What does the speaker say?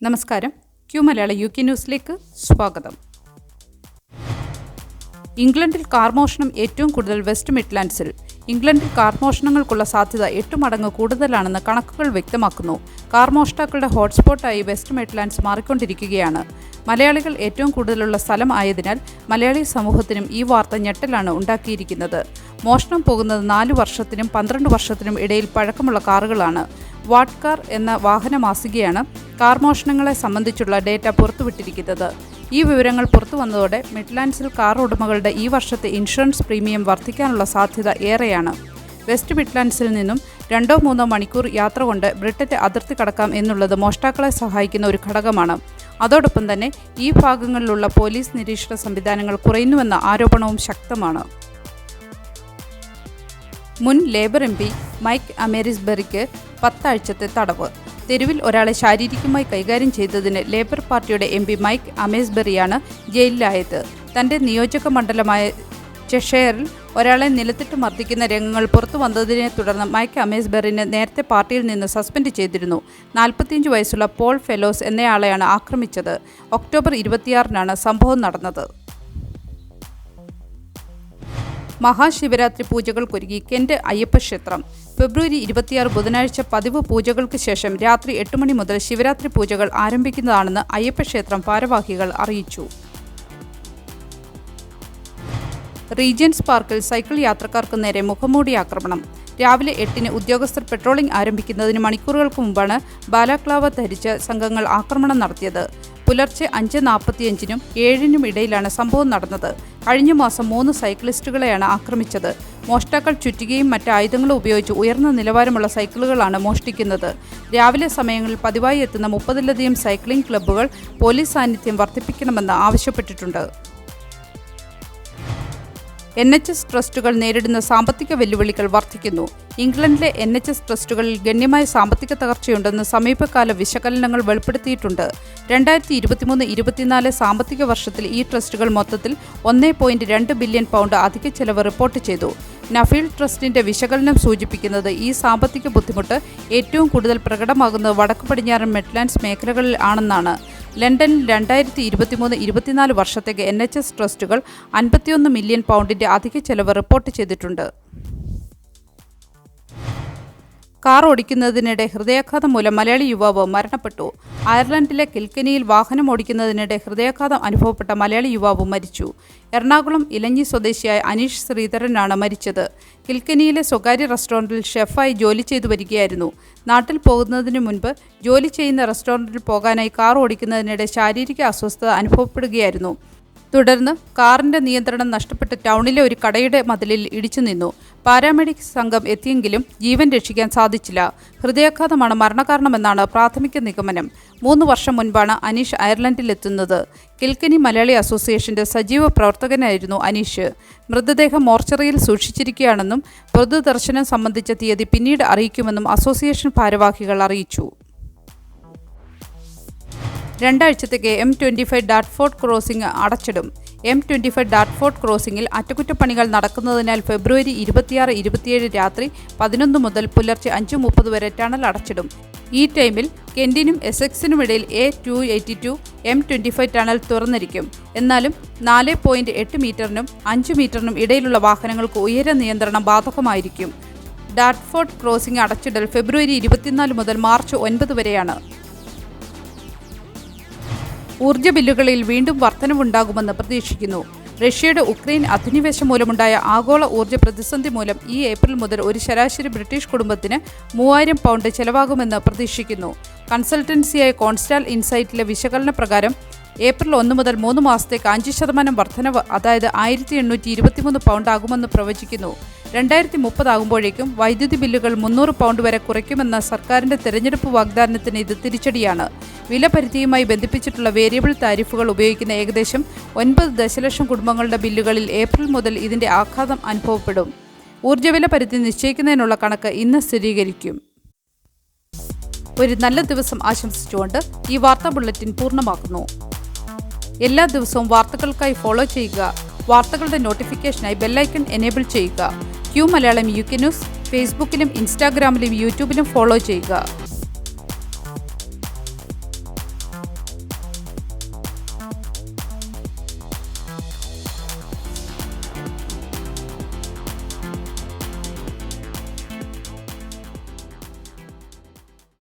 നമസ്കാരം. ക്യൂ മലയാള UK ന്യൂസിലേക്ക് സ്വാഗതം. ഇംഗ്ലണ്ടിൽ കാർ മോഷണം ഏറ്റവും കൂടുതൽ വെസ്റ്റ് മിഡ്ലാൻഡ്സിൽ. ഇംഗ്ലണ്ടിൽ കാർ മോഷണങ്ങൾക്കുള്ള സാധ്യത 8 മടങ്ങ് കൂടുതലാണെന്ന് കണക്കുകൾ വ്യക്തമാക്കുന്നു. കാർ മോഷ്ടാക്കളുടെ ഹോട്ട്സ്പോട്ടായി വെസ്റ്റ് മിഡ്ലാൻഡ്സ് മാറിക്കൊണ്ടിരിക്കുകയാണ്. മലയാളികൾ ഏറ്റവും കൂടുതലുള്ള സ്ഥലം ആയതിനാൽ മലയാളി സമൂഹത്തിനും ഈ വാർത്ത ഞെട്ടലാണ് ഉണ്ടാക്കിയിരിക്കുന്നത്. മോഷണം പോകുന്നത് 4 വർഷത്തിനും 12 വർഷത്തിനും ഇടയിൽ പഴക്കമുള്ള കാറുകളാണ്. വാട്ട് കാർ എന്ന വാഹന മാസികയാണ് കാർ മോഷണങ്ങളെ സംബന്ധിച്ചുള്ള ഡേറ്റ പുറത്തുവിട്ടിരിക്കുന്നത്. ഈ വിവരങ്ങൾ പുറത്തു വന്നതോടെ മിഡ്ലാൻഡ്സിൽ കാർ ഉടമകളുടെ ഈ വർഷത്തെ ഇൻഷുറൻസ് പ്രീമിയം വർദ്ധിക്കാനുള്ള സാധ്യത ഏറെയാണ്. വെസ്റ്റ് മിഡ്ലാൻഡ്സിൽ നിന്നും 2-3 മണിക്കൂർ യാത്ര കൊണ്ട് ബ്രിട്ടന്റെ അതിർത്തി കടക്കാം എന്നുള്ളത് മോഷ്ടാക്കളെ സഹായിക്കുന്ന ഒരു ഘടകമാണ്. അതോടൊപ്പം തന്നെ ഈ ഭാഗങ്ങളിലുള്ള പോലീസ് നിരീക്ഷണ സംവിധാനങ്ങൾ കുറയുന്നുവെന്ന ആരോപണവും ശക്തമാണ്. മുൻ ലേബർ MP മൈക്ക് അമേരിസ്ബറിക്ക് 10 ആഴ്ചത്തെ തടവ്. തെരുവിൽ ഒരാളെ ശാരീരികമായി കൈകാര്യം ചെയ്തതിന് ലേബർ പാർട്ടിയുടെ MP മൈക്ക് അമേസ്ബറിയാണ് ജയിലിലായത്. തൻ്റെ നിയോജക മണ്ഡലമായ ചെഷയറിൽ ഒരാളെ നിലത്തിട്ട് മർദ്ദിക്കുന്ന രംഗങ്ങൾ പുറത്തു വന്നതിനെ തുടർന്ന് മൈക്ക് അമേസ്ബറിനെ നേരത്തെ പാർട്ടിയിൽ നിന്ന് സസ്പെൻഡ് ചെയ്തിരുന്നു. 45 വയസ്സുള്ള പോൾ ഫെലോസ് എന്നയാളെയാണ് ആക്രമിച്ചത്. ഒക്ടോബർ 26-നാണ് സംഭവം നടന്നത്. മഹാശിവരാത്രി പൂജകൾക്കൊരുങ്ങി കെന്റ് അയ്യപ്പക്ഷേത്രം. ഫെബ്രുവരി 26 ബുധനാഴ്ച പതിവ് പൂജകൾക്ക് ശേഷം രാത്രി 8 മണി മുതൽ ശിവരാത്രി പൂജകൾ ആരംഭിക്കുന്നതാണെന്ന് അയ്യപ്പക്ഷേത്രം ഭാരവാഹികൾ അറിയിച്ചു. റീജൻസ് പാർക്കിൽ സൈക്കിൾ യാത്രക്കാർക്ക് നേരെ മുഖംമൂടി ആക്രമണം. രാവിലെ 8-ന് ഉദ്യോഗസ്ഥർ പെട്രോളിംഗ് ആരംഭിക്കുന്നതിന് മണിക്കൂറുകൾക്ക് മുമ്പാണ് ബാലാക്ലാവ ധരിച്ച സംഘങ്ങൾ ആക്രമണം നടത്തിയത്. പുലർച്ചെ 5:45-നും 7-നും ഇടയിലാണ് സംഭവം നടന്നത്. കഴിഞ്ഞ മാസം 3 സൈക്ലിസ്റ്റുകളെയാണ് ആക്രമിച്ചത്. മോഷ്ടാക്കൾ ചുറ്റികയും മറ്റ് ആയുധങ്ങളും ഉപയോഗിച്ച് ഉയർന്ന നിലവാരമുള്ള സൈക്കിളുകളാണ് മോഷ്ടിക്കുന്നത്. രാവിലെ സമയങ്ങളിൽ പതിവായി എത്തുന്ന 30-ലധികം സൈക്ലിംഗ് ക്ലബ്ബുകൾ പോലീസ് സാന്നിധ്യം വർദ്ധിപ്പിക്കണമെന്ന് ആവശ്യപ്പെട്ടിട്ടുണ്ട്. NHS ട്രസ്റ്റുകൾ നേരിടുന്ന സാമ്പത്തിക വെല്ലുവിളികൾ വർദ്ധിക്കുന്നു. ഇംഗ്ലണ്ടിലെ NHS ട്രസ്റ്റുകളിൽ ഗണ്യമായ സാമ്പത്തിക തകർച്ചയുണ്ടെന്ന് സമീപകാല വിശകലനങ്ങൾ വെളിപ്പെടുത്തിയിട്ടുണ്ട്. 2023-24 സാമ്പത്തിക വർഷത്തിൽ ഈ ട്രസ്റ്റുകൾ മൊത്തത്തിൽ £1.2 ബില്യൺ അധിക ചെലവ് റിപ്പോർട്ട് ചെയ്തു. നഫീൽഡ് ട്രസ്റ്റിന്റെ വിശകലനം സൂചിപ്പിക്കുന്നത് ഈ സാമ്പത്തിക ബുദ്ധിമുട്ട് ഏറ്റവും കൂടുതൽ പ്രകടമാകുന്നത് വടക്കു പടിഞ്ഞാറൻ മിഡ്ലാൻഡ്സ് മേഖലകളിൽ ആണെന്നാണ്. ലണ്ടനിൽ 2023-24 വർഷത്തേക്ക് NHS ട്രസ്റ്റുകൾ £51 മില്യൺ അധിക ചെലവ് റിപ്പോർട്ട് ചെയ്തിട്ടുണ്ട്. കാർ ഓടിക്കുന്നതിനിടെ ഹൃദയാഘാതം മൂലം മലയാളി യുവാവ് മരണപ്പെട്ടു. അയർലൻഡിലെ കിൽക്കനിയിൽ വാഹനം ഓടിക്കുന്നതിനിടെ ഹൃദയാഘാതം അനുഭവപ്പെട്ട മലയാളി യുവാവ് മരിച്ചു. എറണാകുളം ഇലഞ്ഞി സ്വദേശിയായ അനീഷ് ശ്രീധരനാണ് മരിച്ചത്. കിൽക്കനിയിലെ സ്വകാര്യ റെസ്റ്റോറൻറ്റിൽ ഷെഫായി ജോലി ചെയ്തു വരികയായിരുന്നു. നാട്ടിൽ പോകുന്നതിന് മുൻപ് ജോലി ചെയ്യുന്ന റെസ്റ്റോറൻറ്റിൽ പോകാനായി കാർ ഓടിക്കുന്നതിനിടെ ശാരീരിക അസ്വസ്ഥത അനുഭവപ്പെടുകയായിരുന്നു. തുടർന്ന് കാറിന്റെ നിയന്ത്രണം നഷ്ടപ്പെട്ട് ടൗണിലെ ഒരു കടയുടെ മതിലിൽ ഇടിച്ചു നിന്നു. പാരാമെഡിക് സംഘം എത്തിയെങ്കിലും ജീവൻ രക്ഷിക്കാൻ സാധിച്ചില്ല. ഹൃദയാഘാതമാണ് മരണകാരണമെന്നാണ് പ്രാഥമിക നിഗമനം. 3 വർഷം മുൻപാണ് അനീഷ് അയർലൻഡിലെത്തുന്നത്. കിൽക്കനി മലയാളി അസോസിയേഷന്റെ സജീവ പ്രവർത്തകനായിരുന്നു അനീഷ്. മൃതദേഹം മോർച്ചറിയിൽ സൂക്ഷിച്ചിരിക്കുകയാണെന്നും പൊതുദർശനം സംബന്ധിച്ച തീയതി പിന്നീട് അറിയിക്കുമെന്നും അസോസിയേഷൻ ഭാരവാഹികൾ അറിയിച്ചു. 2 ആഴ്ചത്തേക്ക് M25 ഡാർട്ട്ഫോർഡ് ക്രോസിംഗ് അടച്ചിടും. M25 ഡാർട്ട്ഫോർഡ് ക്രോസിംഗിൽ അറ്റകുറ്റപ്പണികൾ നടക്കുന്നതിനാൽ ഫെബ്രുവരി 26-27 രാത്രി 11 മുതൽ പുലർച്ചെ 5:30 വരെ ടണൽ അടച്ചിടും. ഈ ടൈമിൽ കെന്റിനും എസെക്സിനും ഇടയിൽ A282 M25 ടണൽ തുറന്നിരിക്കും. എന്നാലും 4.8 മീറ്ററിനും 5 മീറ്ററിനും ഇടയിലുള്ള വാഹനങ്ങൾക്ക് ഉയര നിയന്ത്രണം ബാധകമായിരിക്കും. ഡാർട്ട്ഫോർഡ് ക്രോസിംഗ് അടച്ചിടൽ ഫെബ്രുവരി 24 മുതൽ മാർച്ച് 9 വരെയാണ്. ഊർജ്ജ ബില്ലുകളിൽ വീണ്ടും വർധനവുണ്ടാകുമെന്ന് പ്രതീക്ഷിക്കുന്നു. റഷ്യയുടെ ഉക്രൈൻ അധിനിവേശം മൂലമുണ്ടായ ആഗോള ഊർജ്ജ പ്രതിസന്ധി മൂലം ഈ ഏപ്രിൽ മുതൽ ഒരു ശരാശരി ബ്രിട്ടീഷ് കുടുംബത്തിന് £3000 ചെലവാകുമെന്ന് പ്രതീക്ഷിക്കുന്നു. കൺസൾട്ടൻസിയായ കോൺസ്റ്റാൽ ഇൻസൈറ്റിലെ വിശകലന പ്രകാരം ഏപ്രിൽ 1 മുതൽ 3 മാസത്തേക്ക് 5% വർധനവ്, അതായത് £1823 ആകുമെന്ന് പ്രവചിക്കുന്നു. 2030 ആകുമ്പോഴേക്കും വൈദ്യുതി ബില്ലുകൾ £300 വരെ കുറയ്ക്കുമെന്ന സർക്കാരിന്റെ തെരഞ്ഞെടുപ്പ് വാഗ്ദാനത്തിന് ഇത് തിരിച്ചടിയാണ്. വില പരിധിയുമായി ബന്ധിപ്പിച്ചിട്ടുള്ള വേരിയബിൾ താരിഫുകൾ ഉപയോഗിക്കുന്ന ഏകദേശം 9 ദശലക്ഷം കുടുംബങ്ങളുടെ ബില്ലുകളിൽ ഏപ്രിൽ മുതൽ ഇതിന്റെ ആഘാതം അനുഭവപ്പെടും. ഊർജ്ജവില പരിധി നിശ്ചയിക്കുന്നതിനുള്ള കണക്ക് ഇന്ന് സ്ഥിരീകരിക്കും. ഒരു നല്ല ദിവസം ആശംസിച്ചുകൊണ്ട് ഈ വാർത്താ ബുള്ളറ്റിൻ പൂർണ്ണമാക്കുന്നു. എല്ലാ ദിവസവും വാർത്തകൾക്കായി ഫോളോ ചെയ്യുക. വാർത്തകളുടെ നോട്ടിഫിക്കേഷനായി ബെല്ലൈക്കൺ എനേബിൾ ചെയ്യുക. ക്യൂ മലയാളം UK ന്യൂസ് ഫേസ്ബുക്കിലും ഇൻസ്റ്റാഗ്രാമിലും യൂട്യൂബിലും ഫോളോ ചെയ്യുക.